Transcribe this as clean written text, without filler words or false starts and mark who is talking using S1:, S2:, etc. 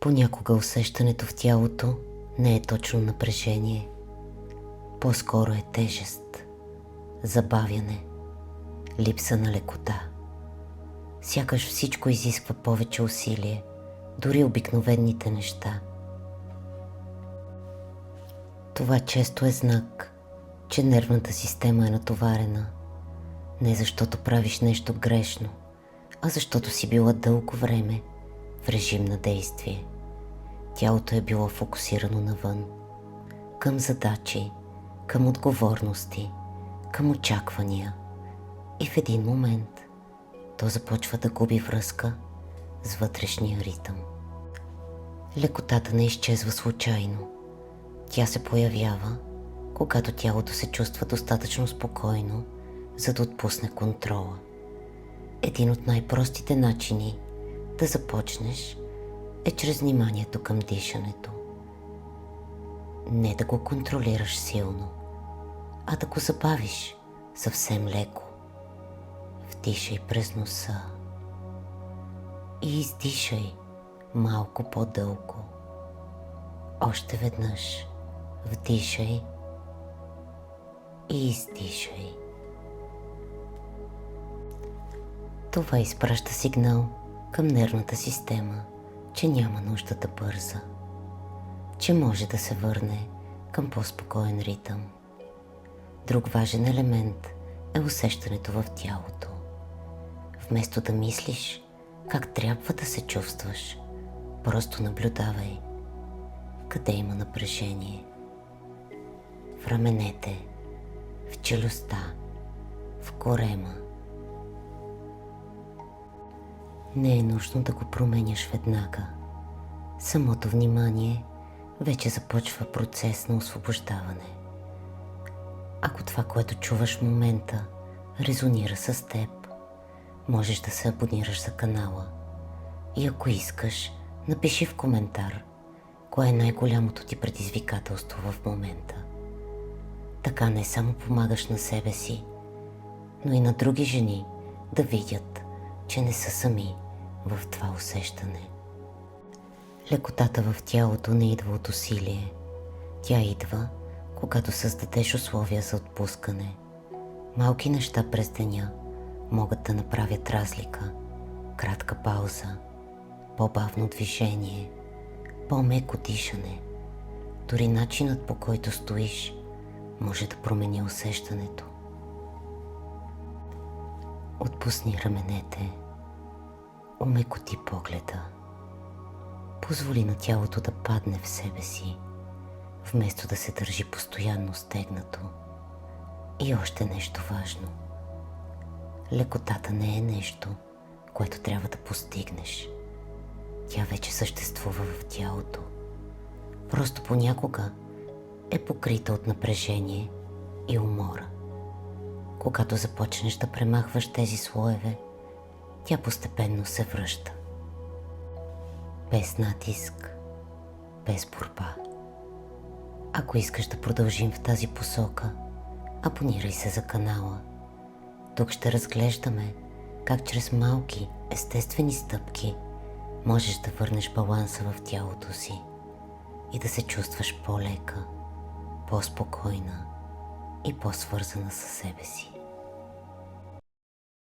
S1: Понякога усещането в тялото не е точно напрежение, по-скоро е тежест, забавяне, липса на лекота. Сякаш всичко изисква повече усилие, дори обикновените неща. Това често е знак, че нервната система е натоварена, не защото правиш нещо грешно, а защото си била дълго време в режим на действие. Тялото е било фокусирано навън, към задачи, към отговорности, към очаквания и в един момент то започва да губи връзка с вътрешния ритъм. Лекотата не изчезва случайно. Тя се появява, когато тялото се чувства достатъчно спокойно, за да отпусне контрола. Един от най-простите начини да започнеш е чрез вниманието към дишането. Не да го контролираш силно, а да го забавиш съвсем леко. Вдишай през носа и издишай малко по-дълго. Още веднъж вдишай и издишай. Това изпраща сигнал към нервната система, че няма нужда да бърза, че може да се върне към по-спокоен ритъм. Друг важен елемент е усещането в тялото. Вместо да мислиш как трябва да се чувстваш, просто наблюдавай къде има напрежение. В раменете, в челюстта, в корема. Не е нужно да го променяш веднага. Самото внимание вече започва процес на освобождаване. Ако това, което чуваш в момента, резонира с теб, можеш да се абонираш за канала. И ако искаш, напиши в коментар кое е най-голямото ти предизвикателство в момента. Така не само помагаш на себе си, но и на други жени да видят, че не са сами в това усещане. Лекотата в тялото не идва от усилие. Тя идва, когато създадеш условия за отпускане. Малки неща през деня могат да направят разлика. Кратка пауза, по-бавно движение, по-меко дишане. Дори начинът, по който стоиш, може да промени усещането. Отпусни раменете, омекоти погледа. Позволи на тялото да падне в себе си, вместо да се държи постоянно стегнато. И още нещо важно. Лекотата не е нещо, което трябва да постигнеш. Тя вече съществува в тялото. Просто понякога е покрита от напрежение и умора. Когато започнеш да премахваш тези слоеве, тя постепенно се връща. Без натиск, без борба. Ако искаш да продължим в тази посока, абонирай се за канала. Тук ще разглеждаме как чрез малки, естествени стъпки можеш да върнеш баланса в тялото си и да се чувстваш по-лека, по-спокойна и по-свързана със себе си.